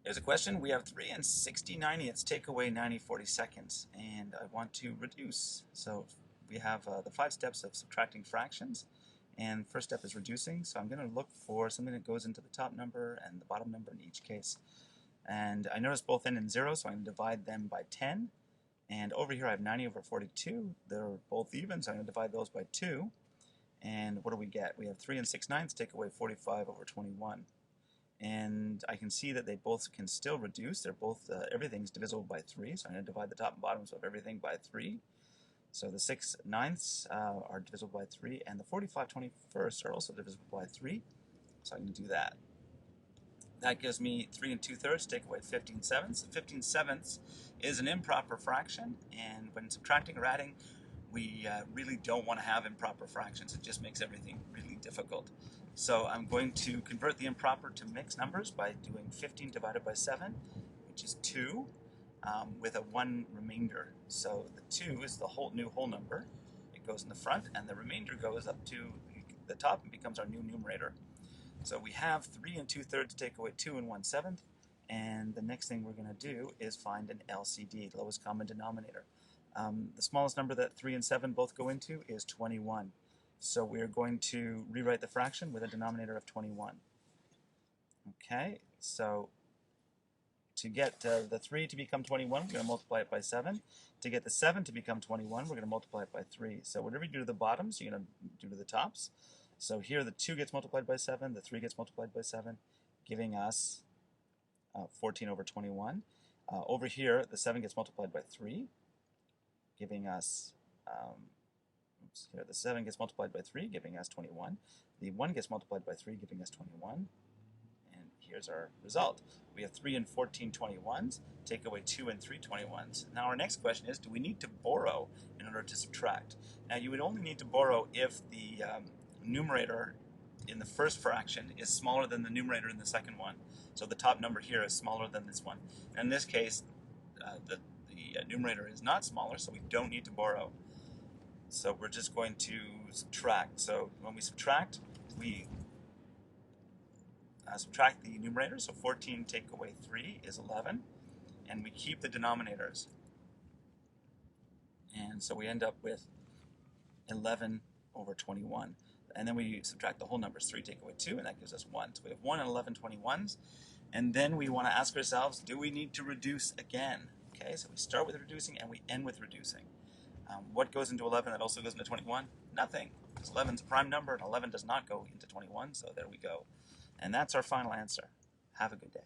Here's a question. We have 3 and 60/90ths take away 90/42, and I want to reduce. So we have the 5 steps of subtracting fractions, and first step is reducing. So I'm going to look for something that goes into the top number and the bottom number in each case. And I notice both end in 0, so I'm going to divide them by 10. And over here I have 90/42. They're both even, so I'm going to divide those by 2. And what do we get? We have 3 and 6/9 take away 45/21. And I can see that they both can still reduce. They're both, everything's divisible by 3, so I'm going to divide the top and bottoms of everything by 3. So the 6/9 are divisible by 3, and the 45/21 are also divisible by 3, so I can do that. That gives me 3 and 2/3 take away 15/7. 15/7 is an improper fraction, and when subtracting or adding, we really don't want to have improper fractions. It just makes everything really difficult. So I'm going to convert the improper to mixed numbers by doing 15 divided by 7, which is 2, with a 1 remainder. So the 2 is the new whole number. It goes in the front, and the remainder goes up to the top and becomes our new numerator. So we have 3 and 2/3 take away 2 and 1/7, and the next thing we're going to do is find an LCD, lowest common denominator. The smallest number that 3 and 7 both go into is 21. So we're going to rewrite the fraction with a denominator of 21. Okay, so to get the 3 to become 21, we're going to multiply it by 7. To get the 7 to become 21, we're going to multiply it by 3. So whatever you do to the bottoms, you're going to do to the tops. So here the 2 gets multiplied by 7, the 3 gets multiplied by 7, giving us 14/21. Over here, the 7 gets multiplied by 3, giving us, here the 7 gets multiplied by 3, giving us 21. The 1 gets multiplied by 3, giving us 21. And here's our result. We have 3 and 14/21s, take away 2 and 3/21s. Now our next question is, do we need to borrow in order to subtract? Now you would only need to borrow if the numerator in the first fraction is smaller than the numerator in the second one. So the top number here is smaller than this one. In this case, the numerator is not smaller, so we don't need to borrow. So we're just going to subtract. So when we subtract, we subtract the numerator. So 14 take away 3 is 11, and we keep the denominators. And so we end up with 11/21. And then we subtract the whole numbers, 3 take away 2, and that gives us 1. So we have 1 and 11/21s. And then we want to ask ourselves, do we need to reduce again? Okay, so we start with reducing and we end with reducing. What goes into 11 that also goes into 21? Nothing, because 11 is a prime number and 11 does not go into 21, so there we go. And that's our final answer. Have a good day.